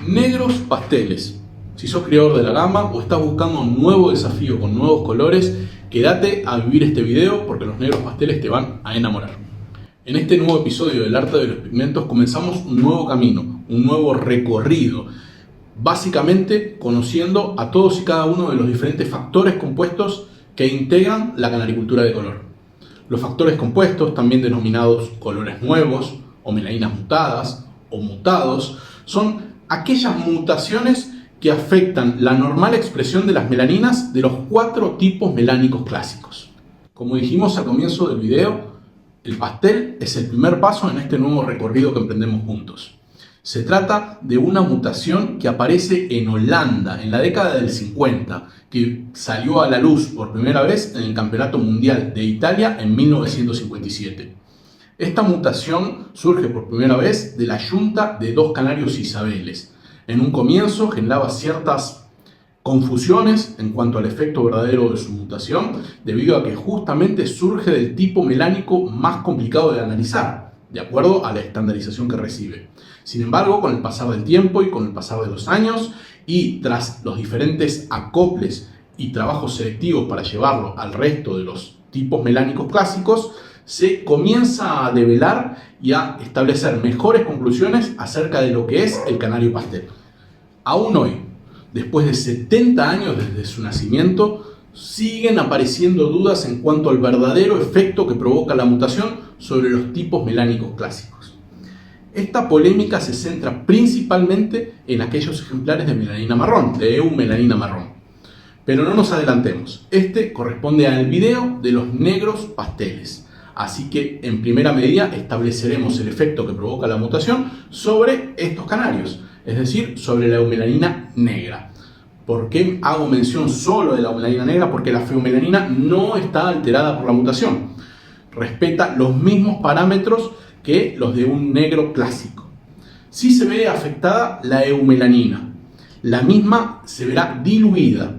Negros pasteles. Si sos creador de la gama o estás buscando un nuevo desafío con nuevos colores, quédate a vivir este video porque los negros pasteles te van a enamorar. En este nuevo episodio del arte de los pigmentos comenzamos un nuevo camino, un nuevo recorrido, básicamente conociendo a todos y cada uno de los diferentes factores compuestos que integran la canaricultura de color. Los factores compuestos, también denominados colores nuevos o melaninas mutadas o mutados, son aquellas mutaciones que afectan la normal expresión de las melaninas de los 4 tipos melánicos clásicos. Como dijimos al comienzo del video, el pastel es el primer paso en este nuevo recorrido que emprendemos juntos. Se trata de una mutación que aparece en Holanda en la década del 50, que salió a la luz por primera vez en el Campeonato Mundial de Italia en 1957. Esta mutación surge por primera vez de la yunta de 2 canarios isabeles. En un comienzo generaba ciertas confusiones en cuanto al efecto verdadero de su mutación, debido a que justamente surge del tipo melánico más complicado de analizar, de acuerdo a la estandarización que recibe. Sin embargo, con el pasar del tiempo y con el pasar de los años, y tras los diferentes acoples y trabajos selectivos para llevarlo al resto de los tipos melánicos clásicos, se comienza a develar y a establecer mejores conclusiones acerca de lo que es el canario pastel. Aún hoy, después de 70 años desde su nacimiento, siguen apareciendo dudas en cuanto al verdadero efecto que provoca la mutación sobre los tipos melánicos clásicos. Esta polémica se centra principalmente en aquellos ejemplares de melanina marrón, de eumelanina marrón. Pero no nos adelantemos, este corresponde al video de los negros pasteles. Así que en primera medida estableceremos el efecto que provoca la mutación sobre estos canarios, es decir, sobre la eumelanina negra. ¿Por qué hago mención solo de la eumelanina negra? Porque la feomelanina no está alterada por la mutación. Respeta los mismos parámetros que los de un negro clásico. Sí se ve afectada la eumelanina. La misma se verá diluida.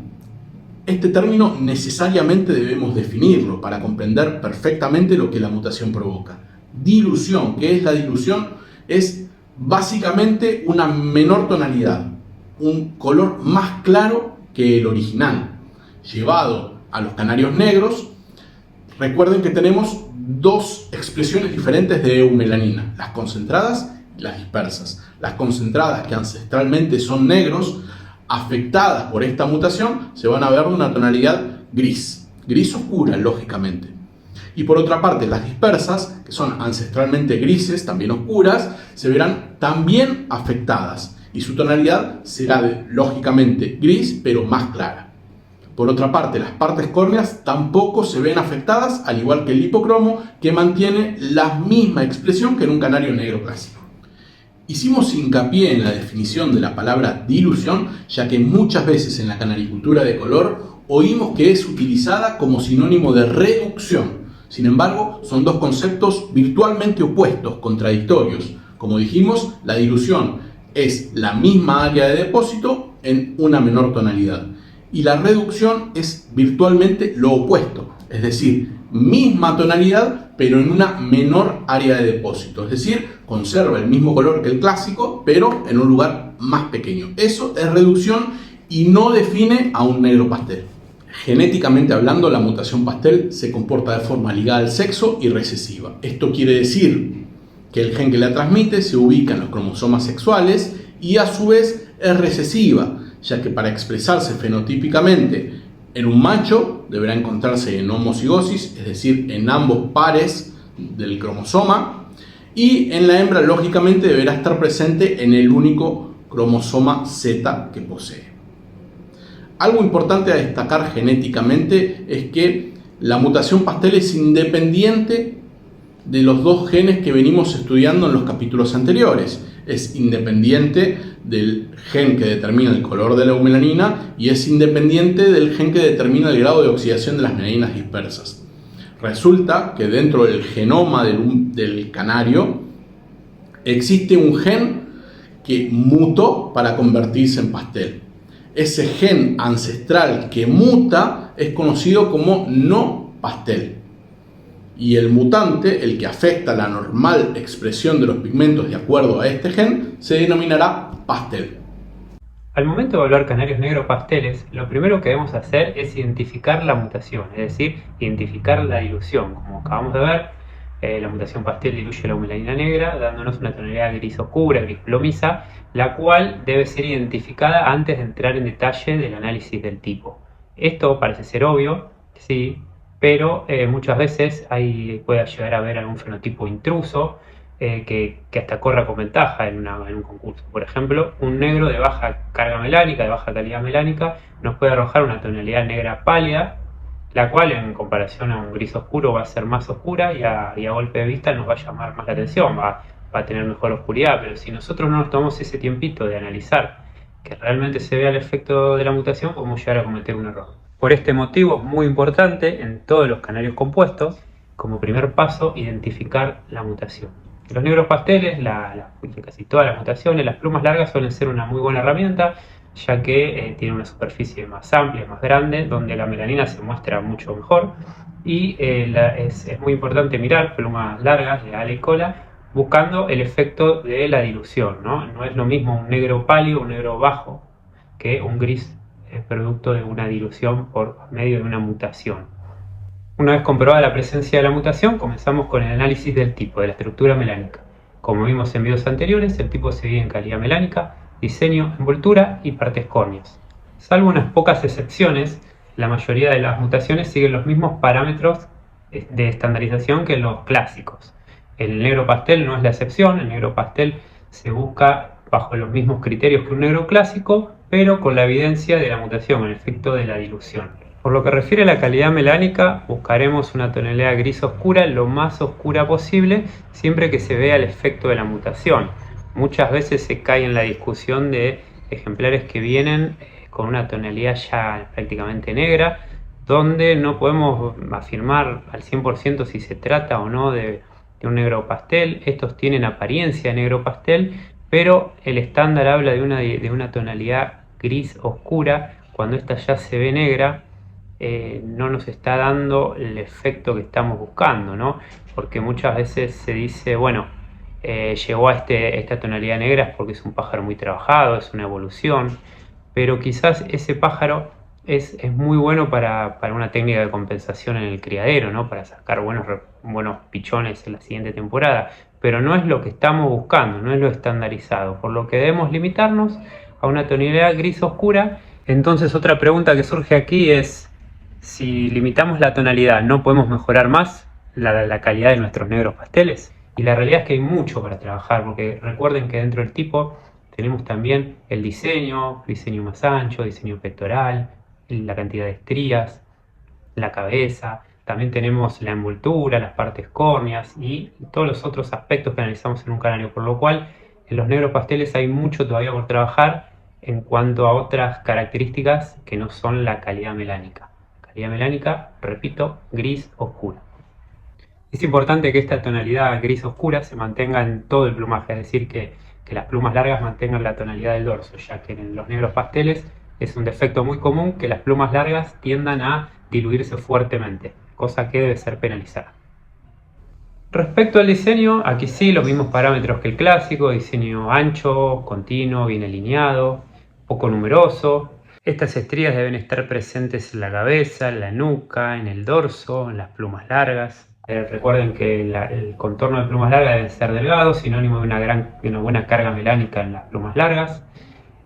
Este término necesariamente debemos definirlo para comprender perfectamente lo que la mutación provoca. Dilución. ¿Qué es la dilución? Es básicamente una menor tonalidad, un color más claro que el original. Llevado a los canarios negros, recuerden que tenemos 2 expresiones diferentes de eumelanina, las concentradas y las dispersas. Las concentradas, que ancestralmente son negros, afectadas por esta mutación, se van a ver de una tonalidad gris oscura, lógicamente. Y por otra parte, las dispersas, que son ancestralmente grises, también oscuras, se verán también afectadas y su tonalidad será lógicamente gris, pero más clara. Por otra parte, las partes córneas tampoco se ven afectadas, al igual que el hipocromo, que mantiene la misma expresión que en un canario negro clásico. Hicimos hincapié en la definición de la palabra dilución, ya que muchas veces en la canaricultura de color oímos que es utilizada como sinónimo de reducción. Sin embargo, son 2 conceptos virtualmente opuestos, contradictorios. Como dijimos, la dilución es la misma área de depósito en una menor tonalidad. Y la reducción es virtualmente lo opuesto, es decir, misma tonalidad pero en una menor área de depósito, es decir, conserva el mismo color que el clásico pero en un lugar más pequeño. Eso es reducción y no define a un negro pastel. Genéticamente hablando, la mutación pastel se comporta de forma ligada al sexo y recesiva. Esto quiere decir que el gen que la transmite se ubica en los cromosomas sexuales y a su vez es recesiva, ya que para expresarse fenotípicamente en un macho deberá encontrarse en homocigosis, es decir, en ambos pares del cromosoma, y en la hembra lógicamente deberá estar presente en el único cromosoma Z que posee. Algo importante a destacar genéticamente es que la mutación pastel es independiente de los 2 genes que venimos estudiando en los capítulos anteriores. Es independiente del gen que determina el color de la eumelanina y es independiente del gen que determina el grado de oxidación de las melaninas dispersas. Resulta que dentro del genoma del canario existe un gen que mutó para convertirse en pastel. Ese gen ancestral que muta es conocido como no pastel. Y el mutante, el que afecta la normal expresión de los pigmentos de acuerdo a este gen, se denominará pastel. Al momento de evaluar canarios negro pasteles, lo primero que debemos hacer es identificar la mutación, es decir, identificar la dilución. Como acabamos de ver, la mutación pastel diluye la humelanina negra, dándonos una tonalidad gris oscura, gris plomiza, la cual debe ser identificada antes de entrar en detalle del análisis del tipo. Esto parece ser obvio, sí, pero muchas veces puede llegar a haber algún fenotipo intruso, que hasta corra con ventaja en un concurso. Por ejemplo, un negro de baja carga melánica, de baja calidad melánica, nos puede arrojar una tonalidad negra pálida, la cual en comparación a un gris oscuro va a ser más oscura y a golpe de vista nos va a llamar más la atención, va a tener mejor oscuridad. Pero si nosotros no nos tomamos ese tiempito de analizar que realmente se vea el efecto de la mutación, podemos llegar a cometer un error. Por este motivo es muy importante en todos los canarios compuestos, como primer paso, identificar la mutación. Los negros pasteles, casi todas las mutaciones, las plumas largas suelen ser una muy buena herramienta, ya que tiene una superficie más amplia, más grande, donde la melanina se muestra mucho mejor. Y es muy importante mirar plumas largas de ala y cola, buscando el efecto de la dilución, ¿no? No es lo mismo un negro pálido, un negro bajo, que un gris producto de una dilución por medio de una mutación. Una vez comprobada la presencia de la mutación, comenzamos con el análisis del tipo, de la estructura melánica. Como vimos en videos anteriores, el tipo se divide en calidad melánica, diseño, envoltura y partes córneas. Salvo unas pocas excepciones, la mayoría de las mutaciones siguen los mismos parámetros de estandarización que los clásicos. El negro pastel no es la excepción, el negro pastel se busca bajo los mismos criterios que un negro clásico, pero con la evidencia de la mutación, el efecto de la dilución. Por lo que refiere a la calidad melánica, buscaremos una tonalidad gris oscura lo más oscura posible, siempre que se vea el efecto de la mutación. Muchas veces se cae en la discusión de ejemplares que vienen con una tonalidad ya prácticamente negra, donde no podemos afirmar al 100% si se trata o no de un negro pastel. Estos tienen apariencia de negro pastel, pero el estándar habla de una tonalidad gris oscura. Cuando esta ya se ve negra, no nos está dando el efecto que estamos buscando, ¿no? Porque muchas veces se dice, bueno, llegó a esta tonalidad negra porque es un pájaro muy trabajado, es una evolución, pero quizás ese pájaro es muy bueno para una técnica de compensación en el criadero, ¿no? Para sacar buenos pichones en la siguiente temporada, pero no es lo que estamos buscando, no es lo estandarizado, por lo que debemos limitarnos a una tonalidad gris oscura. Entonces, otra pregunta que surge aquí es: si limitamos la tonalidad, ¿no podemos mejorar más la calidad de nuestros negros pasteles? Y la realidad es que hay mucho para trabajar, porque recuerden que dentro del tipo tenemos también el diseño más ancho, diseño pectoral, la cantidad de estrías, la cabeza, también tenemos la envoltura, las partes córneas y todos los otros aspectos que analizamos en un canario, por lo cual en los negros pasteles hay mucho todavía por trabajar en cuanto a otras características que no son la calidad melánica. Calidad melánica, repito, gris oscura. Es importante que esta tonalidad gris oscura se mantenga en todo el plumaje, es decir, que las plumas largas mantengan la tonalidad del dorso, ya que en los negros pasteles es un defecto muy común que las plumas largas tiendan a diluirse fuertemente, cosa que debe ser penalizada. Respecto al diseño, aquí sí los mismos parámetros que el clásico: diseño ancho, continuo, bien alineado, poco numeroso. Estas estrías deben estar presentes en la cabeza, en la nuca, en el dorso, en las plumas largas. Recuerden que el contorno de plumas largas debe ser delgado, sinónimo de una buena carga melánica en las plumas largas.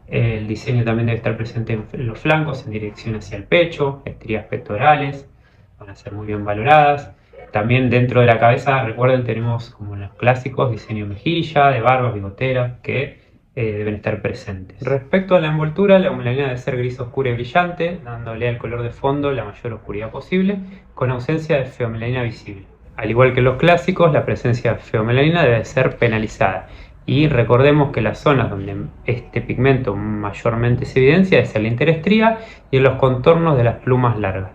El diseño también debe estar presente en los flancos, en dirección hacia el pecho. Estrías pectorales van a ser muy bien valoradas. También dentro de la cabeza, recuerden, tenemos como los clásicos diseño mejilla, de barbas, bigoteras, que deben estar presentes. Respecto a la envoltura, la humelanina debe ser gris oscura y brillante, dándole al color de fondo la mayor oscuridad posible, con ausencia de feomelanina visible. Al igual que los clásicos, la presencia de feomelanina debe ser penalizada. Y recordemos que las zonas donde este pigmento mayormente se evidencia es en la interestría y en los contornos de las plumas largas.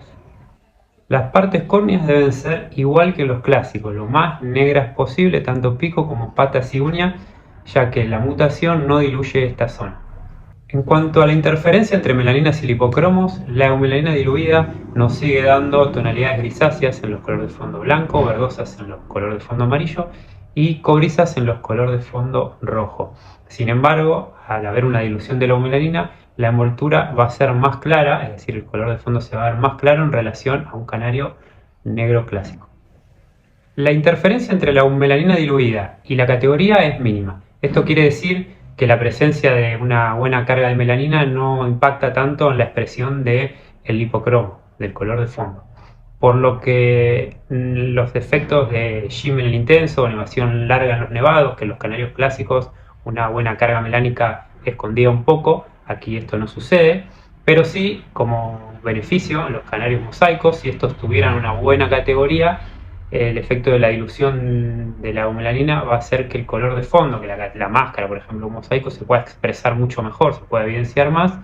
Las partes córneas deben ser igual que los clásicos, lo más negras posible, tanto pico como patas y uñas, ya que la mutación no diluye esta zona. En cuanto a la interferencia entre melaninas y lipocromos, la eumelanina diluida nos sigue dando tonalidades grisáceas en los colores de fondo blanco, verdosas en los colores de fondo amarillo y cobrizas en los colores de fondo rojo. Sin embargo, al haber una dilución de la eumelanina, la envoltura va a ser más clara, es decir, el color de fondo se va a ver más claro en relación a un canario negro clásico. La interferencia entre la eumelanina diluida y la categoría es mínima. Esto quiere decir que la presencia de una buena carga de melanina no impacta tanto en la expresión del hipocromo, del color de fondo. Por lo que los defectos de shimmer intenso o animación larga en los nevados, que en los canarios clásicos una buena carga melánica escondía un poco, aquí esto no sucede, pero sí como beneficio en los canarios mosaicos, si estos tuvieran una buena categoría, el efecto de la dilución de la eumelanina va a hacer que el color de fondo, que la máscara, por ejemplo, un mosaico, se pueda expresar mucho mejor, se pueda evidenciar más.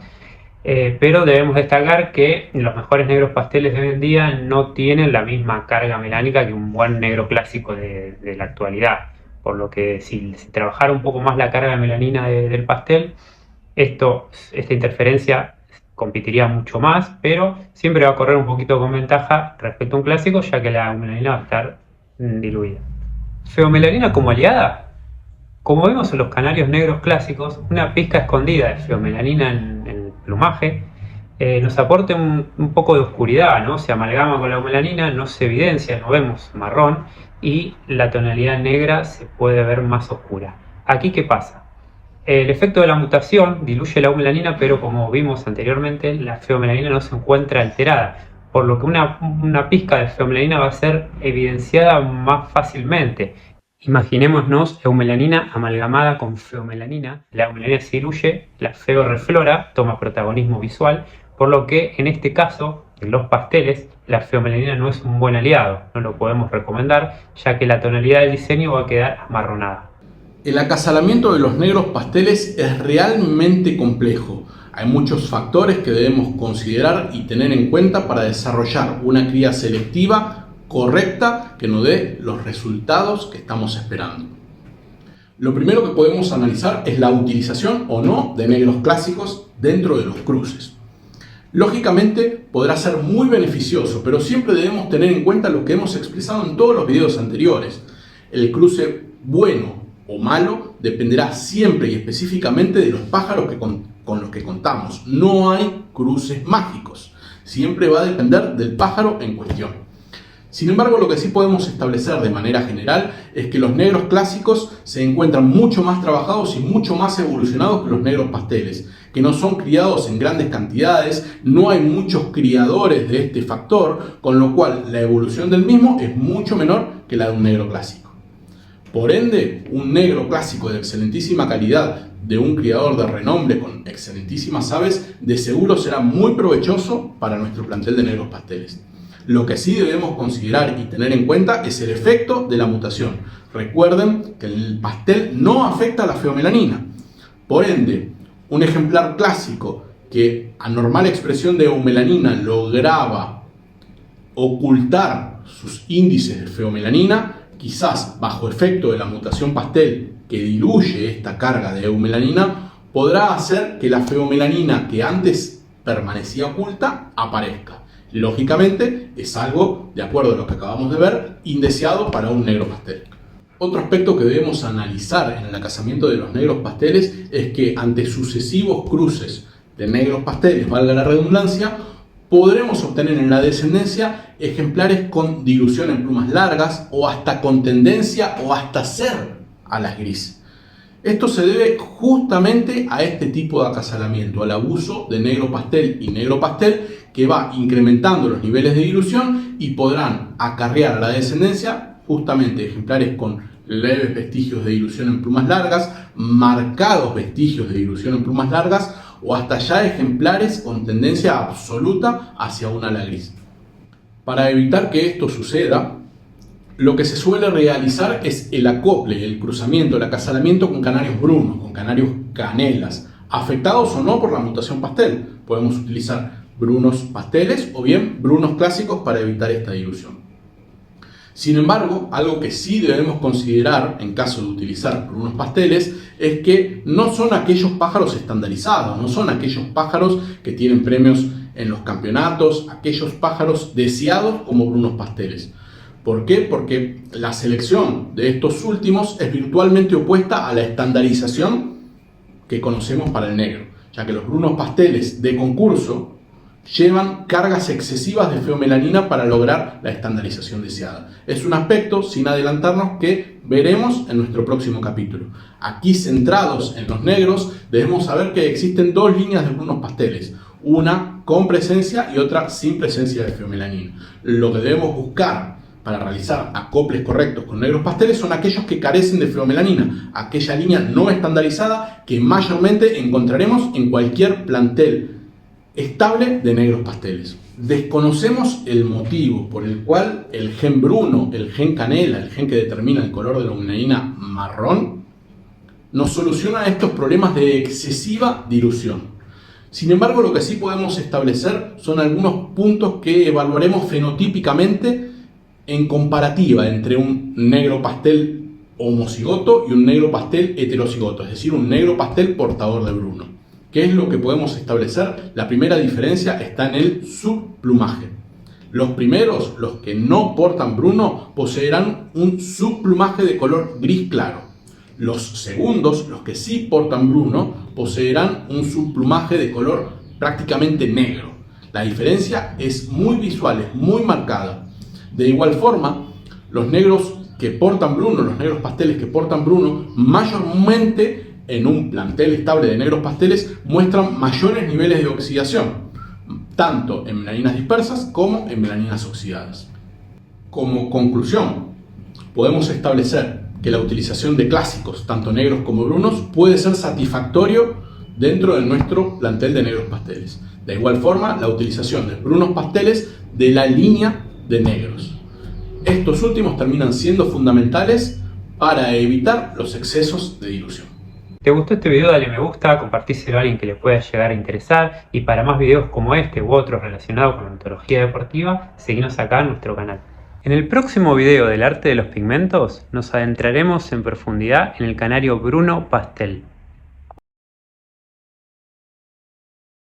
Pero debemos destacar que los mejores negros pasteles de hoy en día no tienen la misma carga melánica que un buen negro clásico de la actualidad. Por lo que si trabajara un poco más la carga de melanina del pastel, esta interferencia competiría mucho más, pero siempre va a correr un poquito con ventaja respecto a un clásico, ya que la melanina va a estar diluida. Feomelanina como aliada. Como vemos en los canarios negros clásicos, una pizca escondida de feomelanina en el plumaje nos aporta un poco de oscuridad, ¿no? Se amalgama con la eumelanina, no se evidencia, no vemos marrón y la tonalidad negra se puede ver más oscura. ¿Aquí qué pasa? El efecto de la mutación diluye la eumelanina, pero como vimos anteriormente, la feomelanina no se encuentra alterada, por lo que una pizca de feomelanina va a ser evidenciada más fácilmente. Imaginémonos eumelanina amalgamada con feomelanina. La eumelanina se diluye, la feo reflora, toma protagonismo visual, por lo que en este caso, en los pasteles, la feomelanina no es un buen aliado, no lo podemos recomendar, ya que la tonalidad del diseño va a quedar amarronada. El acasalamiento de los negros pasteles es realmente complejo. Hay muchos factores que debemos considerar y tener en cuenta para desarrollar una cría selectiva correcta que nos dé los resultados que estamos esperando. Lo primero que podemos analizar es la utilización o no de negros clásicos dentro de los cruces. Lógicamente podrá ser muy beneficioso, pero siempre debemos tener en cuenta lo que hemos expresado en todos los videos anteriores. El cruce bueno o malo dependerá siempre y específicamente de los pájaros con los que contamos. No hay cruces mágicos. Siempre va a depender del pájaro en cuestión. Sin embargo, lo que sí podemos establecer de manera general es que los negros clásicos se encuentran mucho más trabajados y mucho más evolucionados que los negros pasteles, que no son criados en grandes cantidades, no hay muchos criadores de este factor, con lo cual la evolución del mismo es mucho menor que la de un negro clásico. Por ende, un negro clásico de excelentísima calidad de un criador de renombre con excelentísimas aves, de seguro será muy provechoso para nuestro plantel de negros pasteles. Lo que sí debemos considerar y tener en cuenta es el efecto de la mutación. Recuerden que el pastel no afecta a la feomelanina. Por ende, un ejemplar clásico que a normal expresión de eumelanina lograba ocultar sus índices de feomelanina, quizás bajo efecto de la mutación pastel que diluye esta carga de eumelanina, podrá hacer que la feomelanina que antes permanecía oculta aparezca. Lógicamente es algo, de acuerdo a lo que acabamos de ver, indeseado para un negro pastel. Otro aspecto que debemos analizar en el acasamiento de los negros pasteles es que ante sucesivos cruces de negros pasteles, valga la redundancia, podremos obtener en la descendencia ejemplares con dilución en plumas largas o hasta con tendencia o hasta ser alas gris. Esto se debe justamente a este tipo de acasalamiento, al abuso de negro pastel y negro pastel, que va incrementando los niveles de dilución y podrán acarrear a la descendencia justamente ejemplares con leves vestigios de dilución en plumas largas, marcados vestigios de dilución en plumas largas o hasta ya ejemplares con tendencia absoluta hacia un ala gris. Para evitar que esto suceda, lo que se suele realizar es el acople, el cruzamiento, el acasalamiento con canarios brunos, con canarios canelas, afectados o no por la mutación pastel. Podemos utilizar brunos pasteles o bien brunos clásicos para evitar esta dilución. Sin embargo, algo que sí debemos considerar en caso de utilizar brunos pasteles es que no son aquellos pájaros estandarizados, no son aquellos pájaros que tienen premios en los campeonatos, aquellos pájaros deseados como brunos pasteles. ¿Por qué? Porque la selección de estos últimos es virtualmente opuesta a la estandarización que conocemos para el negro. ya que los brunos pasteles de concurso llevan cargas excesivas de feomelanina para lograr la estandarización deseada. Es un aspecto, sin adelantarnos, que veremos en nuestro próximo capítulo. Aquí, centrados en los negros, debemos saber que existen dos líneas de brunos pasteles, una con presencia y otra sin presencia de feomelanina. Lo que debemos buscar para realizar acoples correctos con negros pasteles son aquellos que carecen de feomelanina, aquella línea no estandarizada que mayormente encontraremos en cualquier plantel estable de negros pasteles. Desconocemos el motivo por el cual el gen bruno, el gen canela, el gen que determina el color de la luminarina marrón, nos soluciona estos problemas de excesiva dilución. Sin embargo, lo que sí podemos establecer son algunos puntos que evaluaremos fenotípicamente en comparativa entre un negro pastel homocigoto y un negro pastel heterocigoto, es decir, un negro pastel portador de bruno. ¿Qué es lo que podemos establecer? La primera diferencia está en el subplumaje. Los primeros, los que no portan bruno, poseerán un subplumaje de color gris claro. Los segundos, los que sí portan bruno, poseerán un subplumaje de color prácticamente negro. La diferencia es muy visual, es muy marcada. De igual forma, los negros que portan bruno, los negros pasteles que portan bruno, mayormente en un plantel estable de negros pasteles muestran mayores niveles de oxidación, tanto en melaninas dispersas como en melaninas oxidadas. Como conclusión, podemos establecer que la utilización de clásicos, tanto negros como brunos, puede ser satisfactorio dentro de nuestro plantel de negros pasteles. De igual forma, la utilización de brunos pasteles de la línea de negros. Estos últimos terminan siendo fundamentales para evitar los excesos de dilución. ¿Te gustó este video? Dale me gusta, compartíselo a alguien que le pueda llegar a interesar, y para más videos como este u otros relacionados con la ontología deportiva, seguinos acá en nuestro canal. En el próximo video del arte de los pigmentos nos adentraremos en profundidad en el canario Bruno Pastel.